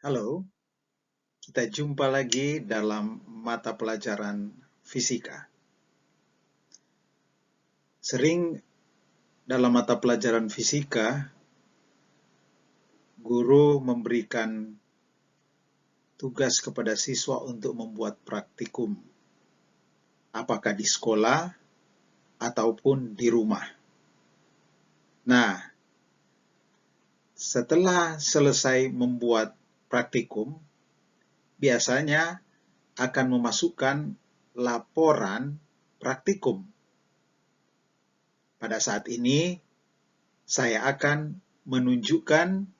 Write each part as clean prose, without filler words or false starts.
Halo, kita jumpa lagi dalam mata pelajaran fisika. Sering dalam mata pelajaran fisika, guru memberikan tugas kepada siswa untuk membuat praktikum, apakah di sekolah ataupun di rumah. Nah, setelah selesai membuat praktikum, biasanya akan memasukkan laporan praktikum. Pada saat ini, saya akan menunjukkan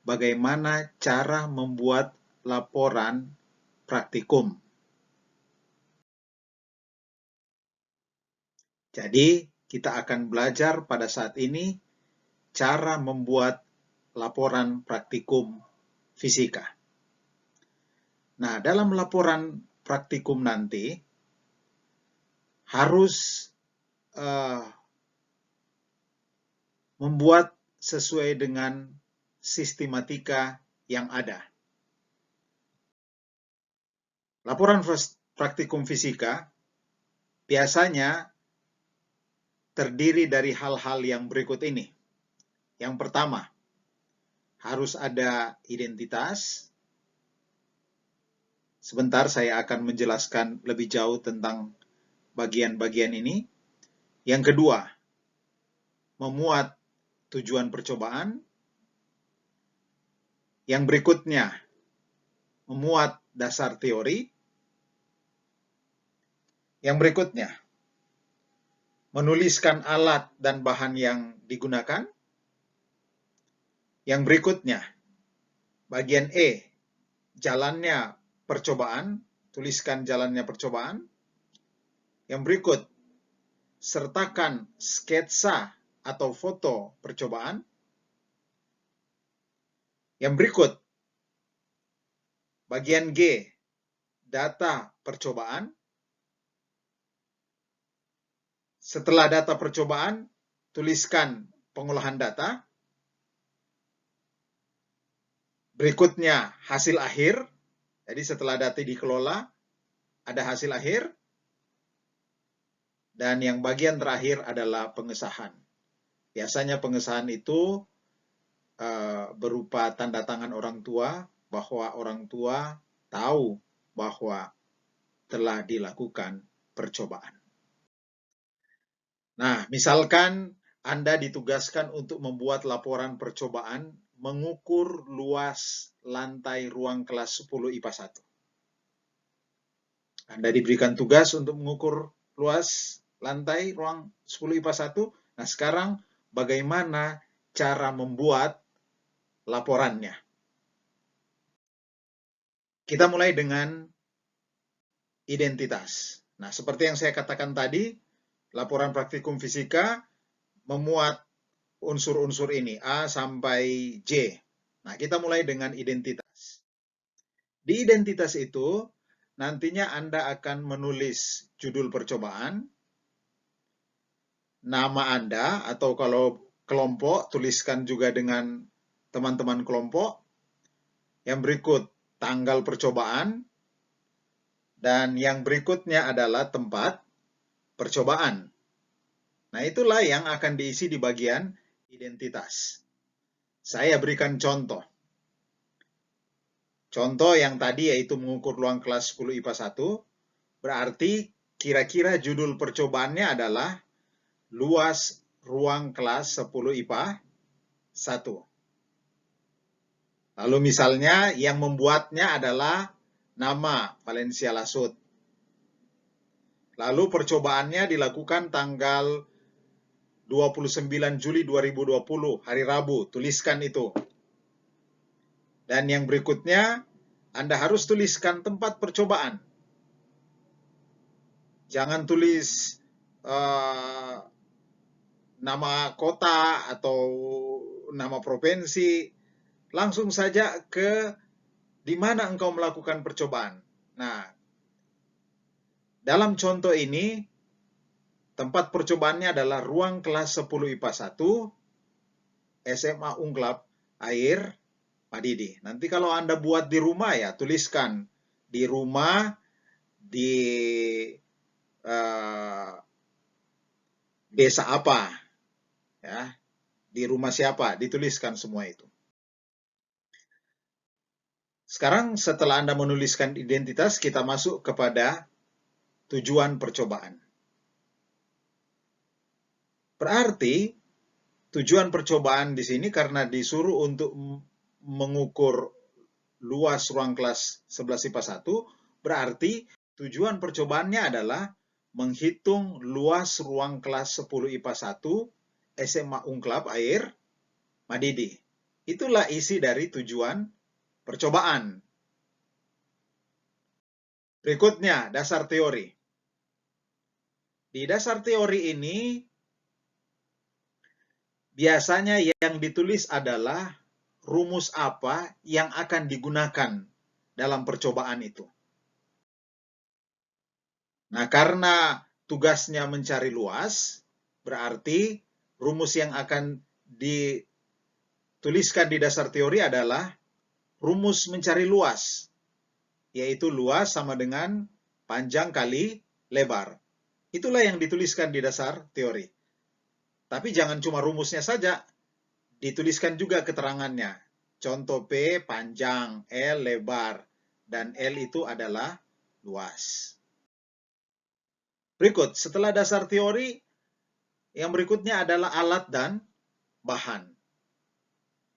bagaimana cara membuat laporan praktikum. Jadi, kita akan belajar pada saat ini cara membuat laporan praktikum fisika. Nah, dalam laporan praktikum nanti harus membuat sesuai dengan sistematika yang ada. Laporan praktikum fisika biasanya terdiri dari hal-hal yang berikut ini. Yang pertama, harus ada identitas. Sebentar saya akan menjelaskan lebih jauh tentang bagian-bagian ini. Yang kedua, memuat tujuan percobaan. Yang berikutnya, memuat dasar teori. Yang berikutnya, menuliskan alat dan bahan yang digunakan. Yang berikutnya, bagian E, jalannya percobaan, tuliskan jalannya percobaan. Yang berikut, sertakan sketsa atau foto percobaan. Yang berikut, bagian G, data percobaan. Setelah data percobaan, tuliskan pengolahan data. Berikutnya, hasil akhir. Jadi setelah data dikelola, ada hasil akhir. Dan yang bagian terakhir adalah pengesahan. Biasanya pengesahan itu berupa tanda tangan orang tua, bahwa orang tua tahu bahwa telah dilakukan percobaan. Nah, misalkan Anda ditugaskan untuk membuat laporan percobaan mengukur luas lantai ruang kelas 10 IPA 1. Anda diberikan tugas untuk mengukur luas lantai ruang 10 IPA 1. Nah, sekarang bagaimana cara membuat laporannya? Kita mulai dengan identitas. Nah, seperti yang saya katakan tadi, laporan praktikum fisika memuat unsur-unsur ini, A sampai J. Nah, kita mulai dengan identitas. Di identitas itu, nantinya Anda akan menulis judul percobaan, nama Anda, atau kalau kelompok, tuliskan juga dengan teman-teman kelompok. Yang berikut, tanggal percobaan. Dan yang berikutnya adalah tempat percobaan. Nah, itulah yang akan diisi di bagian identitas. Saya berikan contoh. Contoh yang tadi yaitu mengukur ruang kelas 10 IPA 1, berarti kira-kira judul percobaannya adalah luas ruang kelas 10 IPA 1. Lalu misalnya yang membuatnya adalah nama Valencia Lasut. Lalu percobaannya dilakukan tanggal 29 Juli 2020, hari Rabu. Tuliskan itu. Dan yang berikutnya, Anda harus tuliskan tempat percobaan. Jangan tulis nama kota atau nama provinsi. Langsung saja ke di mana engkau melakukan percobaan. Nah, dalam contoh ini, tempat percobaannya adalah ruang kelas 10 IPA 1, SMA Ungklap Air, Madidi. Nanti kalau Anda buat di rumah ya tuliskan di rumah, di desa apa, ya, di rumah siapa, dituliskan semua itu. Sekarang setelah Anda menuliskan identitas, kita masuk kepada tujuan percobaan. Berarti tujuan percobaan di sini karena disuruh untuk mengukur luas ruang kelas 11 IPA 1, berarti tujuan percobaannya adalah menghitung luas ruang kelas 10 IPA 1 SMA Ungklab Air Madidi. Itulah isi dari tujuan percobaan. Berikutnya, dasar teori. Di dasar teori ini, biasanya yang ditulis adalah rumus apa yang akan digunakan dalam percobaan itu. Nah, karena tugasnya mencari luas, berarti rumus yang akan dituliskan di dasar teori adalah rumus mencari luas, yaitu luas sama dengan panjang kali lebar. Itulah yang dituliskan di dasar teori. Tapi jangan cuma rumusnya saja, dituliskan juga keterangannya. Contoh P panjang, L lebar, dan L itu adalah luas. Berikut, setelah dasar teori, yang berikutnya adalah alat dan bahan.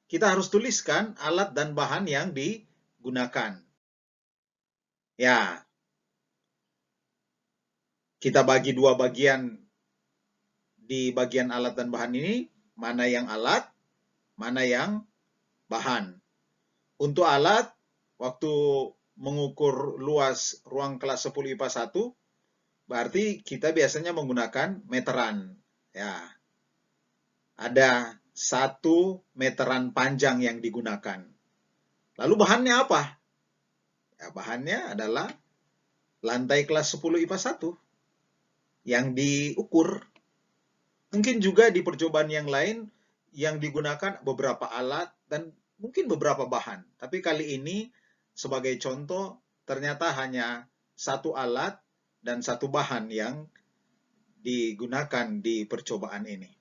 Kita harus tuliskan alat dan bahan yang digunakan. Ya, kita bagi dua bagian di bagian alat dan bahan ini, mana yang alat, mana yang bahan. Untuk alat, waktu mengukur luas ruang kelas 10 IPA 1, berarti kita biasanya menggunakan meteran. Ya, ada 1 meteran panjang yang digunakan. Lalu bahannya apa? Ya, bahannya adalah lantai kelas 10 IPA 1 yang diukur. Mungkin juga di percobaan yang lain yang digunakan beberapa alat dan mungkin beberapa bahan. Tapi kali ini sebagai contoh ternyata hanya 1 alat dan 1 bahan yang digunakan di percobaan ini.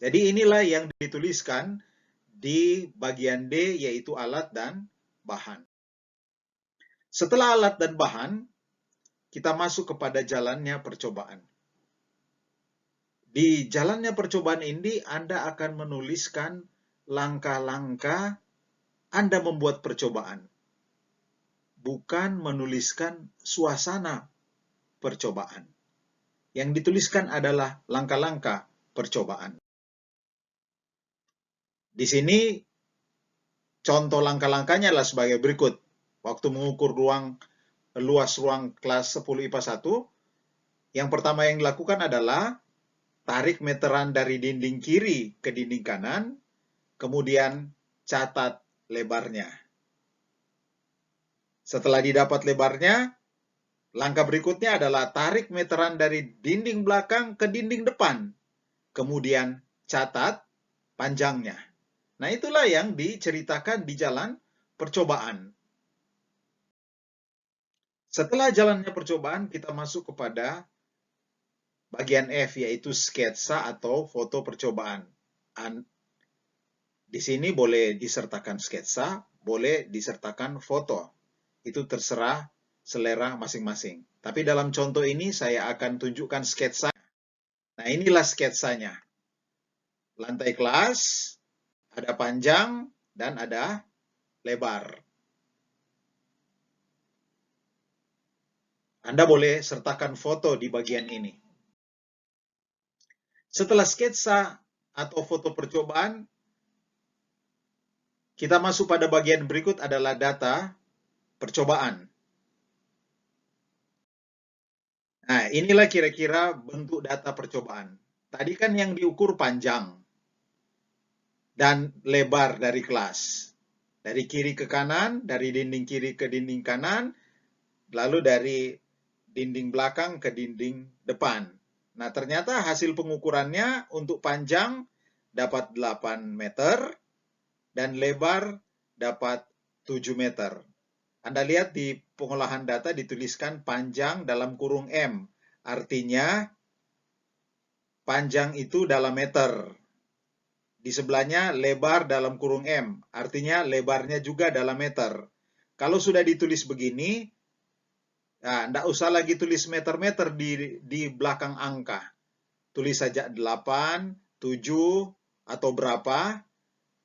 Jadi inilah yang dituliskan di bagian D, yaitu alat dan bahan. Setelah alat dan bahan, kita masuk kepada jalannya percobaan. Di jalannya percobaan ini, Anda akan menuliskan langkah-langkah Anda membuat percobaan. Bukan menuliskan suasana percobaan. Yang dituliskan adalah langkah-langkah percobaan. Di sini, contoh langkah-langkahnya adalah sebagai berikut. Waktu mengukur luas ruang kelas 10 IPA 1, yang pertama yang dilakukan adalah tarik meteran dari dinding kiri ke dinding kanan, kemudian catat lebarnya. Setelah didapat lebarnya, langkah berikutnya adalah tarik meteran dari dinding belakang ke dinding depan, kemudian catat panjangnya. Nah, itulah yang diceritakan di jalan percobaan. Setelah jalannya percobaan, kita masuk kepada bagian F, yaitu sketsa atau foto percobaan. Di sini boleh disertakan sketsa, boleh disertakan foto. Itu terserah selera masing-masing. Tapi dalam contoh ini saya akan tunjukkan sketsa. Nah, inilah sketsanya. Lantai kelas, ada panjang, dan ada lebar. Anda boleh sertakan foto di bagian ini. Setelah sketsa atau foto percobaan, kita masuk pada bagian berikut adalah data percobaan. Nah, inilah kira-kira bentuk data percobaan. Tadi kan yang diukur panjang dan lebar dari kelas. Dari kiri ke kanan, dari dinding kiri ke dinding kanan, lalu dari dinding belakang ke dinding depan. Nah, ternyata hasil pengukurannya untuk panjang dapat 8 meter dan lebar dapat 7 meter. Anda lihat di pengolahan data dituliskan panjang dalam kurung M. Artinya panjang itu dalam meter. Di sebelahnya lebar dalam kurung M. Artinya lebarnya juga dalam meter. Kalau sudah ditulis begini, nah, tidak usah lagi tulis meter-meter di belakang angka. Tulis saja 8, 7, atau berapa.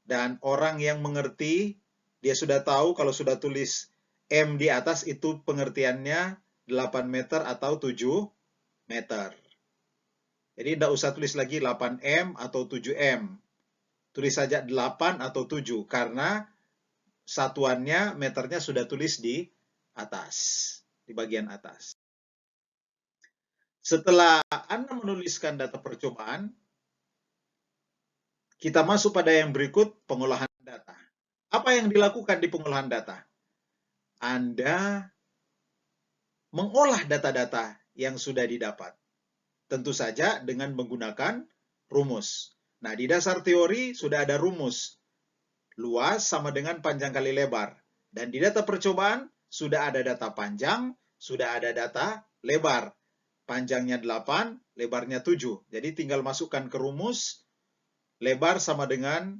Dan orang yang mengerti, dia sudah tahu kalau sudah tulis M di atas itu pengertiannya 8 meter atau 7 meter. Jadi tidak usah tulis lagi 8M atau 7M. Tulis saja 8 atau 7 karena satuannya meternya sudah tulis di atas, di bagian atas. Setelah Anda menuliskan data percobaan, kita masuk pada yang berikut, pengolahan data. Apa yang dilakukan di pengolahan data? Anda mengolah data-data yang sudah didapat. Tentu saja dengan menggunakan rumus. Nah, di dasar teori sudah ada rumus. Luas sama dengan panjang kali lebar. Dan di data percobaan sudah ada data panjang, sudah ada data lebar. Panjangnya 8, lebarnya 7. Jadi tinggal masukkan ke rumus, lebar sama dengan,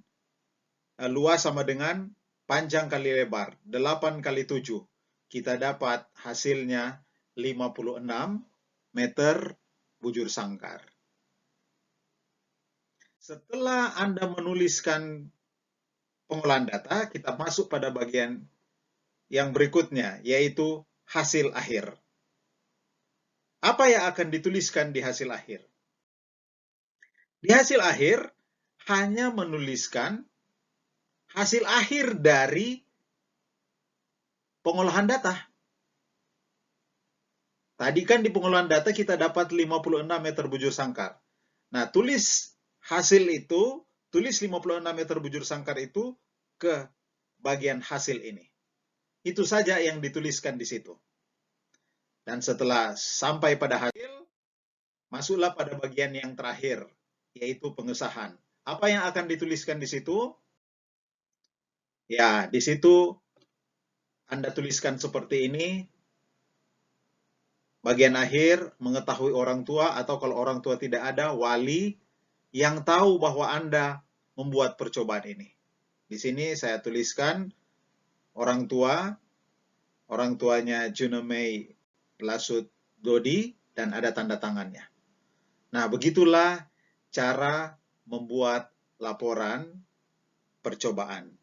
luas sama dengan panjang kali lebar. 8 kali 7. Kita dapat hasilnya 56 meter bujur sangkar. Setelah Anda menuliskan pengolahan data, kita masuk pada bagian yang berikutnya, yaitu hasil akhir. Apa yang akan dituliskan di hasil akhir? Di hasil akhir, hanya menuliskan hasil akhir dari pengolahan data. Tadi kan di pengolahan data kita dapat 56 meter bujur sangkar. Nah, tulis hasil itu, tulis 56 meter bujur sangkar itu ke bagian hasil ini. Itu saja yang dituliskan di situ. Dan setelah sampai pada hasil, masuklah pada bagian yang terakhir, yaitu pengesahan. Apa yang akan dituliskan di situ? Ya, di situ Anda tuliskan seperti ini. Bagian akhir, mengetahui orang tua, atau kalau orang tua tidak ada, wali yang tahu bahwa Anda membuat percobaan ini. Di sini saya tuliskan orang tua, orang tuanya Junomei Lasut Dodi, dan ada tanda tangannya. Nah, begitulah cara membuat laporan percobaan.